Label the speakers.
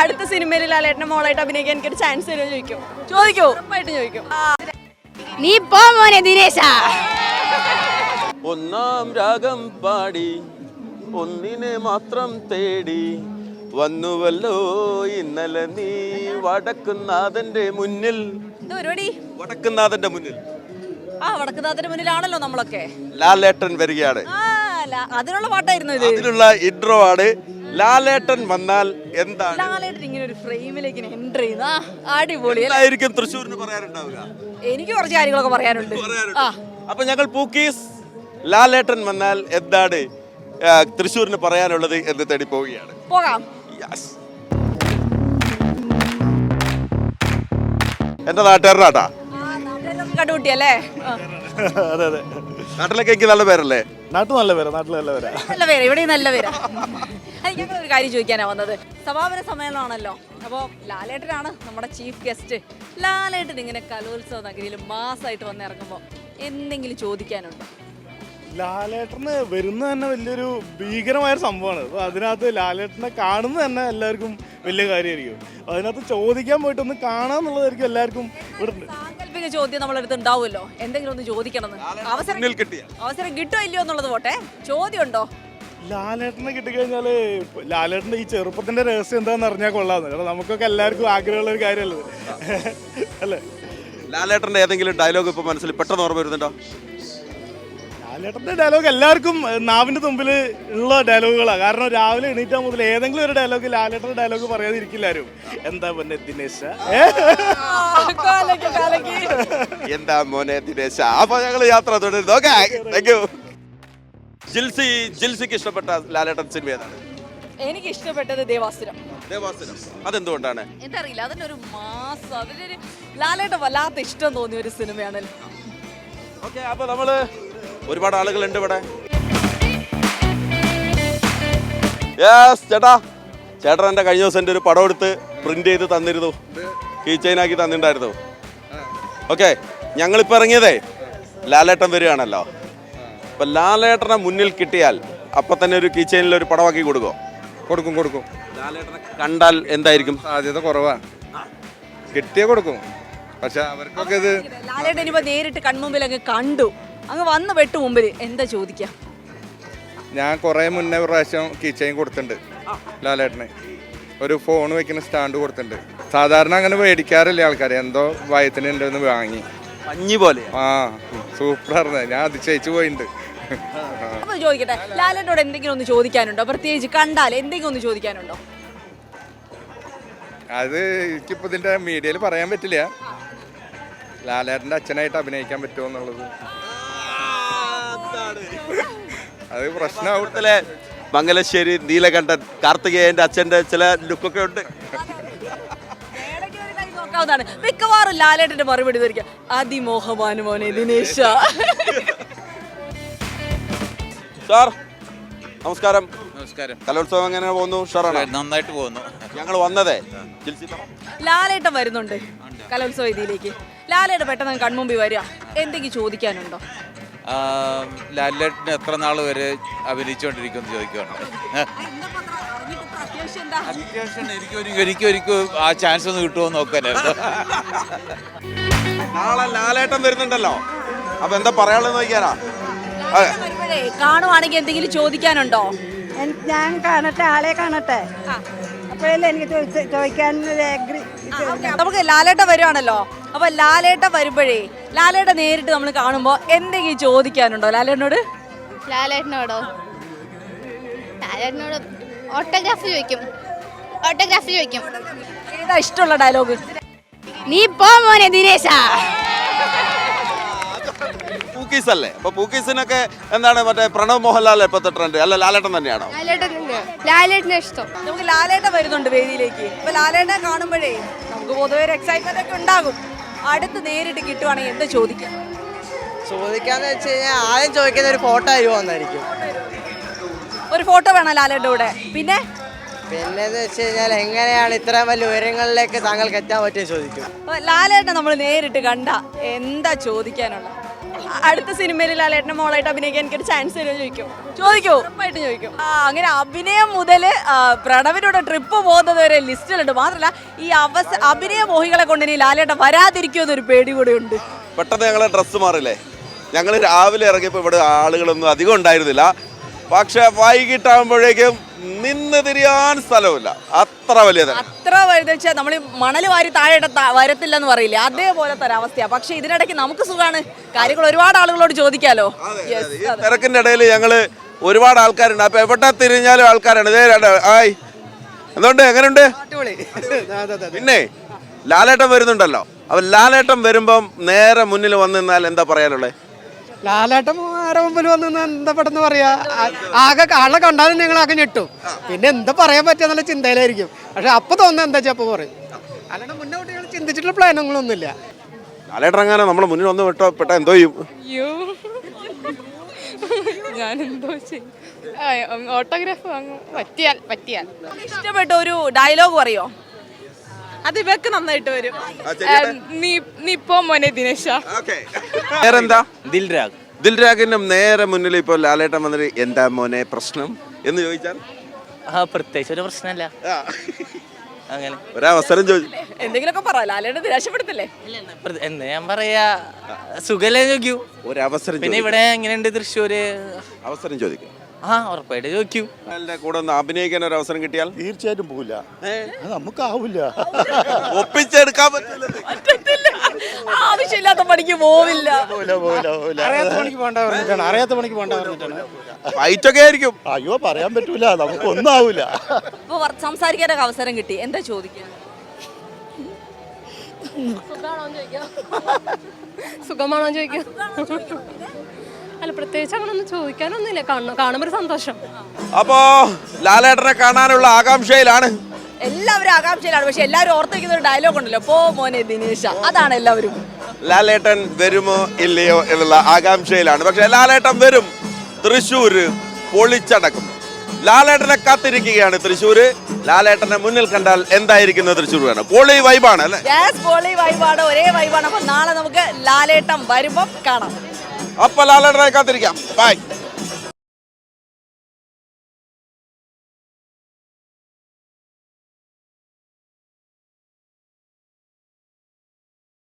Speaker 1: അടുത്ത സിനിമയിൽ ലാലേട്ടന്റെ മോളായിട്ട് അഭിനയിക്കാൻ എനിക്കൊരു ചാൻസ് തരുമോ ചോദിക്കും. ചോദിക്കോ? ഉറപ്പായിട്ട് ചോദിക്കും.
Speaker 2: നീ പോ മോനെ ദിനേശ.
Speaker 3: ഒന്നാം രാഗം പാടി ഒന്നിനെ മാത്രം തേടി വന്നുവല്ലോ ഇന്നലെ നീ വടക്കുന്നാഥന്റെ മുന്നിൽ. വടക്കുന്നാഥന്റെ മുന്നിൽ.
Speaker 1: വടക്കുന്നാഥന്റെ മുന്നിലാണല്ലോ നമ്മളൊക്കെ.
Speaker 3: ലാലേട്ടൻ വരികയാണ്.
Speaker 1: അതിനുള്ള പാട്ടായിരുന്നു ഇത്.
Speaker 3: അതിനുള്ള ഇൻട്രോ ആണ്. ലാലേട്ടൻ വന്നാൽ എന്താണ്?
Speaker 1: ലാലേട്ടൻ ഇങ്ങനെ ഒരു ഫ്രെയിമിലേക്ക് എൻ്റർ ചെയ്യുന്ന അടിപൊളി.
Speaker 3: എന്തായിരിക്കും തൃശ്ശൂരിന് പറയാനുണ്ടാവുക?
Speaker 1: എനിക്ക് കുറച്ച് കാര്യങ്ങളൊക്കെ പറയാനുണ്ട്.
Speaker 3: അപ്പൊ ഞങ്ങൾ പൂക്കീസ് ലാലേട്ടൻ വന്നാൽ എന്താണ് തൃശ്ശൂരിന് പറയാനുള്ളത് എന്ന് തേടി പോവുകയാണ്.
Speaker 1: പോകാം.
Speaker 3: എന്റെ നാട്ടുകാരനാട്ടാ.
Speaker 1: കണ്ടുപിട്ടിയല്ലേ?
Speaker 3: അതെ അതെ. നാട്ടിലൊക്കെ എനിക്ക് നല്ല പേരല്ലേ?
Speaker 1: നാട്ടിൽ നല്ല പേരാ. നല്ല പേര്. ഇവിടെ നല്ല പേരാ. ഞങ്ങൾ ഒരു കാര്യം ചോദിക്കാനാ വന്നത്. സമാപന സമ്മേളനമാണല്ലോ. അപ്പോൾ ലാലേട്ടനാണ് നമ്മുടെ ചീഫ് ഗസ്റ്റ്. ലാലേട്ടൻ ഇങ്ങനെ കലോത്സവ നഗരിയിൽ മാസമായിട്ട് വന്നിറങ്ങുമ്പോൾ എന്തെങ്കിലും ചോദിക്കാനുണ്ടോ?
Speaker 4: ലാലേട്ടന് വരുന്ന തന്നെ വലിയൊരു ഭീകരമായൊരു സംഭവമാണ്. അപ്പോൾ അതിനകത്ത് ലാലേട്ടനെ കാണുന്നത് തന്നെ എല്ലാവർക്കും വലിയ കാര്യമായിരിക്കും. അതിനകത്ത് ചോദിക്കാൻ പോയിട്ടൊന്ന് കാണാന്നുള്ളതായിരിക്കും എല്ലാവർക്കും.
Speaker 1: സാങ്കല്പിക ചോദ്യം നമ്മളെടുത്ത് ഉണ്ടാവുമല്ലോ, എന്തെങ്കിലും ഒന്ന് ചോദിക്കണം. അവസരം കിട്ടുമോ ഇല്ലയോ എന്നുള്ളത് പോട്ടെ, ചോദ്യം ഉണ്ടോ?
Speaker 4: ലാലേട്ടനെ കിട്ടിക്കഴിഞ്ഞാൽ ലാലേട്ടൻ്റെ ഈ ചെറുപ്പത്തിന്റെ രഹസ്യം എന്താണെന്ന് അറിഞ്ഞാൽ കൊള്ളാമെന്ന്. കാരണം നമുക്കൊക്കെ എല്ലാവർക്കും ആഗ്രഹമുള്ള ഒരു കാര്യമല്ലത് അല്ലേ?
Speaker 3: ലാലേട്ടന്റെ ഏതെങ്കിലും ഡയലോഗ് ഇപ്പൊ മനസ്സിൽ പെട്ടെന്ന് ഓർമ്മ വരുന്നുണ്ടോ?
Speaker 4: ലാലേട്ടൻ്റെ ഡയലോഗ് എല്ലാവർക്കും നാവിൻ്റെ തുമ്പിൽ ഉള്ള ഡയലോഗുകളാണ്. കാരണം രാവിലെ എണീറ്റാൽ മുതൽ ഏതെങ്കിലും ഒരു ഡയലോഗ് ലാലേട്ടൻ്റെ ഡയലോഗ് പറയാതിരിക്കില്ലാരും. എന്താ മോനെ ദിനേശ,
Speaker 3: എന്താ മോനെ ദിനേശ. അപ്പൊ ഞങ്ങൾ യാത്ര തുടരുന്നു. Okay, thank you. ജിൽസിക്ക് ഇഷ്ടപ്പെട്ട ലാലേട്ടൻ സിനിമ ഏതാണ്?
Speaker 1: എനിക്ക് ഇഷ്ടപ്പെട്ടത് ദേവാസുരം.
Speaker 3: അതെന്തുകൊണ്ടാണ്?
Speaker 1: എന്തറിയില്ല, അതിനൊരു മാസം, അതിനൊരു ലാലേട്ടൻ വല്ലാത്ത ഇഷ്ടം തോന്നിയ ഒരു സിനിമയാണല്ലോ.
Speaker 3: ഓക്കെ, അപ്പൊ നമ്മള് ഒരുപാട് ആളുകളുണ്ട് ഇവിടെ. ചേട്ടൻ എന്റെ കഴിഞ്ഞ ദിവസം എൻ്റെ ഒരു പടം എടുത്ത് പ്രിന്റ് ചെയ്ത് തന്നിരുന്നു, കീ ചെയിനാക്കി തന്നിട്ടുണ്ടായിരുന്നു. ഓക്കെ, ഞങ്ങളിപ്പോ ഇറങ്ങിയതേ ലാലേട്ടൻ വരികയാണല്ലോ. അപ്പൊ ലാലേട്ടനെ മുന്നിൽ കിട്ടിയാൽ അപ്പൊ തന്നെ ഒരു കീ ചെയിനിൽ ഒരു പടമാക്കി കൊടുക്കും. ലാലേട്ടനെ കണ്ടാൽ എന്തായിരിക്കും
Speaker 5: സാധ്യത? കുറവാണ്. കിട്ടിയ കൊടുക്കും. പക്ഷെ അവർക്കൊക്കെ ഇത്
Speaker 1: ലാലേട്ടൻ ഇനിയിപ്പോ നേരിട്ട് കൺമുമ്പിൽ അങ്ങ് കണ്ടു, അങ്ങ് വന്ന് വെട്ടു മുമ്പിൽ എന്താ ചോദിക്കാം?
Speaker 5: ഞാൻ കുറെ മുന്നേ പ്രാവശ്യം കീ ചെയിൻ കൊടുത്തിട്ടുണ്ട് ലാലേട്ടന്. ഒരു ഫോൺ വെക്കുന്ന സ്റ്റാൻഡ് കൊടുത്തിട്ടുണ്ട്. സാധാരണ അങ്ങനെ മേടിക്കാറില്ല ആൾക്കാർ. എന്തോ ഭയത്തിന് ഉണ്ടെന്ന് വാങ്ങി
Speaker 3: പഞ്ഞി പോലെ.
Speaker 5: സൂപ്പറായിരുന്നു. ഞാൻ അതിശയിച്ചു പോയിട്ടുണ്ട്.
Speaker 1: ചോദിക്കട്ടെ, ലാലേട്ടനോട് എന്തെങ്കിലും ഒന്ന് ചോദിക്കാനുണ്ടോ? പ്രത്യേകിച്ച് കണ്ടാൽ എന്തെങ്കിലും ഒന്ന് ചോദിക്കാനുണ്ടോ?
Speaker 5: അത് എനിക്കിപ്പോൾ ഇതിൻ്റെ മീഡിയയിൽ പറയാൻ പറ്റില്ല. ലാലേട്ടൻ്റെ അച്ഛനായിട്ട് അഭിനയിക്കാൻ പറ്റുമോ എന്നുള്ളത് അത് പ്രശ്നമാവട്ടല്ലേ.
Speaker 3: മംഗലശ്ശേരി നീലകണ്ഠൻ കാർത്തികേയന്റെ അച്ഛന്റെ ചില ലുക്കൊക്കെ ഉണ്ട്.
Speaker 1: മിക്കവാറും ലാലേട്ടന്റെ മറുപടി ധരിക്കാം, അതിമോഹമാണ് മോനെ ദിനേശ.
Speaker 3: സാർ നമസ്കാരം.
Speaker 6: നമസ്കാരം.
Speaker 3: കലോത്സവം എങ്ങനെ പോകുന്നു? ഷറാണ്.
Speaker 6: നന്നായിട്ട് പോകുന്നു.
Speaker 3: ഞങ്ങൾ വന്നതേ
Speaker 1: ലാലേട്ടൻ വരുന്നുണ്ട് കലോത്സവ വേദിയിലേക്ക്. ലാലേട്ടൻ പെട്ടെന്ന് കൺമുമ്പിൽ വരിക, എന്തെങ്കിലും ചോദിക്കാനുണ്ടോ?
Speaker 6: ലാലേട്ടന് എത്ര നാൾ വരെ അഭിനയിച്ചുകൊണ്ടിരിക്കുമെന്ന് ചോദിക്കുകയാണ്. അത്യാവശ്യം എനിക്കൊരിക്കും ആ ചാൻസ് ഒന്ന് കിട്ടുമോ നോക്കാനായിരുന്നു.
Speaker 3: നാളെ ലാലേട്ടൻ വരുന്നുണ്ടല്ലോ, അപ്പൊ എന്താ പറയാനുള്ളത് നോക്കിയാരാ?
Speaker 1: കാണുവാണെങ്കിൽ എന്തെങ്കിലും ചോദിക്കാനുണ്ടോ?
Speaker 2: ഞാൻ കാണട്ടെ, ആളെ കാണട്ടെ, അപ്പോഴല്ലേ എനിക്ക് ചോദിക്കാൻ.
Speaker 1: നമുക്ക് ലാലേട്ടൻ വരുവാണല്ലോ, അപ്പൊ ലാലേട്ടൻ വരുമ്പോഴേ ലാലേട്ടൻ നേരിട്ട് നമ്മൾ കാണുമ്പോ എന്തെങ്കിലും ചോദിക്കാനുണ്ടോ ലാലേട്ടനോട്?
Speaker 2: ലാലേട്ടനോടോ ഓട്ടോഗ്രാഫ് ചോദിക്കും.
Speaker 1: ഏതാ ഇഷ്ടമുള്ള ഡയലോഗ്?
Speaker 2: നീ പോ മോനെ ദിനേശ.
Speaker 3: പൂക്കീസ് അല്ലേ? അപ്പൊ പൂക്കീസിനൊക്കെ എന്താണ് മറ്റേ പ്രണവ് മോഹൻലാൽ ഇപ്പത്തെ ട്രെൻഡ് അല്ല ലാലേട്ടൻ തന്നെയാണോ?
Speaker 2: ലാലേട്ടനെ ഇഷ്ടം.
Speaker 1: നമുക്ക് ലാലേട്ടൻ വരുന്നുണ്ട് വേദിയിലേക്ക്. അപ്പൊ ലാലേട്ടനെ കാണുമ്പോഴേ നമുക്ക് പൊതുവെ ഒരു എക്സൈറ്റ്മെന്റ് ഒക്കെ ഉണ്ടാകും. അടുത്ത് നേരിട്ട് കിട്ടുവാണെങ്കിൽ എന്താ
Speaker 7: ചോദിക്കാന്ന് വെച്ച് കഴിഞ്ഞാൽ ആദ്യം ചോദിക്കുന്ന ഒരു ഫോട്ടോ ആയിരിക്കും.
Speaker 1: ഒരു ഫോട്ടോ വേണം ലാലേട്ടൻ്റെ കൂടെ.
Speaker 7: പിന്നെന്ന് വെച്ച് കഴിഞ്ഞാൽ എങ്ങനെയാണ് ഇത്രയും വലിയ ഉയരങ്ങളിലേക്ക് താങ്കൾക്ക് എത്താൻ പറ്റിയ ചോദിക്കും.
Speaker 1: ലാലേട്ടനെ നമ്മൾ നേരിട്ട് കണ്ട എന്താ ചോദിക്കാനുള്ള? അടുത്ത സിനിമയിൽ ലാലേട്ടനെ മോളായിട്ട് അഭിനയിക്കാൻ എനിക്കൊരു ചാൻസ് തരുമോ ചോദിക്കും. ചോദിക്കൂ, ഉറപ്പായിട്ടും ചോദിക്കും. അങ്ങനെ അഭിനയം മുതൽ പ്രണവിനോട് ട്രിപ്പ് പോകുന്നത് വരെ ലിസ്റ്റിലുണ്ട്. മാത്രമല്ല ഈ അഭിനയ മോഹികളെ കൊണ്ട് ഇനി ലാലേട്ടൻ വരാതിരിക്കുമെന്നൊരു പേടി കൂടെ ഉണ്ട്.
Speaker 3: പെട്ടെന്ന് ഞങ്ങളെ ഡ്രസ്സ് മാറില്ലേ, ഞങ്ങൾ രാവിലെ ഇറങ്ങിയപ്പോൾ ഇവിടെ ആളുകളൊന്നും അധികം ഉണ്ടായിരുന്നില്ല. പക്ഷെ വൈകിട്ടാകുമ്പോഴേക്കും നിന്ന് തിരിയാൻ സ്ഥലമില്ല, അത്ര വലിയതാണ്.
Speaker 1: അത്ര വലുത് വെച്ചാൽ നമ്മൾ മണൽ വാരി താഴെ വരത്തില്ലെന്ന് പറയില്ലേ, അതേപോലത്തെ ഒരവസ്ഥയാണ്. പക്ഷെ ഇതിനിടയ്ക്ക് നമുക്ക് സുഖമാണ്, കാര്യങ്ങൾ ഒരുപാട് ആളുകളോട് ചോദിക്കാലോ.
Speaker 3: ഈ തിരക്കിന്റെ ഇടയിൽ ഞങ്ങള് ഒരുപാട് ആൾക്കാരുണ്ട്, അപ്പൊ എവിടെ തിരിഞ്ഞാലും ആൾക്കാരാണ്. ആയി എന്തുകൊണ്ട്, എങ്ങനെയുണ്ട്? പിന്നെ ലാലേട്ടൻ വരുന്നുണ്ടല്ലോ, അപ്പൊ ലാലേട്ടൻ വരുമ്പം നേരെ മുന്നിൽ വന്നു നിന്നാൽ എന്താ പറയാനുള്ളത്?
Speaker 8: ലാലേട്ടൻ ആരെ മുമ്പിൽ വന്നു എന്താ പെട്ടെന്ന് പറയാ, ആകെ ആളെ കണ്ടാലും ഞങ്ങളാകെ ഞെട്ടും. പിന്നെ എന്താ പറയാൻ പറ്റുക എന്നുള്ള ചിന്തയിലായിരിക്കും. പക്ഷെ അപ്പൊ തോന്നുന്നത് എന്താ വെച്ചാൽ അപ്പൊ പറയും. അല്ലാണ്ട് മുന്നേ ഞങ്ങൾ ചിന്തിച്ചിട്ടുള്ള പ്ലാനങ്ങളൊന്നുമില്ല.
Speaker 3: ലാലേട്ടൻ അങ്ങനെ നമ്മളെ മുന്നിൽ വന്ന് പെട്ട എന്തോ ചെയ്യും?
Speaker 2: ഞാനെന്തോ ചെയ്യും, ഓട്ടോഗ്രാഫ് വാങ്ങും, പറ്റിയാൽ.
Speaker 1: ഇഷ്ടപ്പെട്ട ഒരു ഡയലോഗ് പറയോ?
Speaker 2: അത് ഇവർക്ക് നന്നായിട്ട് വരും.
Speaker 3: ആ, ചെയ്യട്ടെ.
Speaker 2: നീ പോ മോനെ ദിനേശ.
Speaker 3: പേരെന്താ?
Speaker 6: ദിൽരാഗ്.
Speaker 3: ദിൽരാഗിന്റെ നേരെ മുന്നിൽ ഇപ്പോൾ ലാലേട്ടൻ വന്നിട്ട് എന്താ മോനെ പ്രശ്നം എന്ന് ചോദിച്ചാൽ
Speaker 9: പ്രത്യേകിച്ച് ഒരു പ്രശ്നമല്ല, അങ്ങനെ
Speaker 3: ഒരവസരം ചോദിച്ചു
Speaker 1: എന്തെങ്കിലുമൊക്കെ പറ, ലാലേട്ടൻ നിരാശപ്പെടുത്തില്ലേ?
Speaker 9: എന്താ ഞാൻ പറയാ, സുഖല്ലേ ചോദിക്കൂ.
Speaker 3: ഒരവസരം
Speaker 9: പിന്നെ ഇവിടെ എങ്ങനെയുണ്ട് തൃശ്ശൂര്?
Speaker 3: അവസരം ചോദിക്കും.
Speaker 9: ഉറപ്പായിട്ട് ചോദിക്കൂ.
Speaker 3: അയാളുടെ കൂടെ ഒന്ന് അഭിനയിക്കാൻ ഒരു അവസരം കിട്ടിയാൽ
Speaker 4: തീർച്ചയായിട്ടും പോകില്ല, നമുക്കാവില്ല.
Speaker 3: ഒപ്പിച്ചെടുക്കാൻ പറ്റില്ല.
Speaker 1: ആവശ്യമില്ലാത്ത പണിക്ക് പോവില്ല.
Speaker 8: അറിയാത്ത പണിക്ക് പോകേണ്ട പറഞ്ഞിട്ടാണ്.
Speaker 3: ഫൈറ്റൊക്കെ ആയിരിക്കും.
Speaker 4: അയ്യോ പറയാൻ പറ്റൂല, നമുക്കൊന്നും ആവില്ല.
Speaker 1: ഇപ്പൊ സംസാരിക്കാനൊക്കെ അവസരം കിട്ടി, എന്താ ചോദിക്കുക?
Speaker 2: സുഖമാണോ ചോദിക്കാം. അല്ല, പ്രത്യേകിച്ച് അങ്ങനെ ഒന്നും ചോദിക്കാനൊന്നുമില്ല, കാണുമ്പോൾ ഒരു സന്തോഷം.
Speaker 3: അപ്പോ ലാലേട്ടനെ കാണാനുള്ള ആകാംക്ഷയിലാണ്
Speaker 1: എല്ലാവരും. ആകാംക്ഷയിലാണ്. പക്ഷെ എല്ലാവരും ഓർത്തിരിക്കുന്ന ഒരു ഡയലോഗ് ഉണ്ടല്ലോ, പോ മോനെ ദിനേശ, അതാണ് എല്ലാവരും.
Speaker 3: ലാലേട്ടൻ വരുമോ ഇല്ലയോ എന്നുള്ള ആകാംക്ഷയിലാണ്. പക്ഷെ ലാലേട്ടൻ വരും, തൃശ്ശൂര് പൊളിച്ചടക്കും. ലാലേട്ടനെ കാത്തിരിക്കുകയാണ് തൃശ്ശൂര്. ലാലേട്ടനെ മുന്നിൽ കണ്ടാൽ എന്തായിരിക്കുന്നത് തൃശ്ശൂർ വേണം. പൊളി വൈബാണ് അല്ലേ?
Speaker 1: പൊളി വൈബാണ്, ഒരേ വൈബാണ്. അപ്പൊ നാളെ നമുക്ക് ലാലേട്ടൻ വരുമ്പം കാണാം.
Speaker 3: അപ്പൊ ലാലേട്ടനെ കാത്തിരിക്കാം. ബൈ.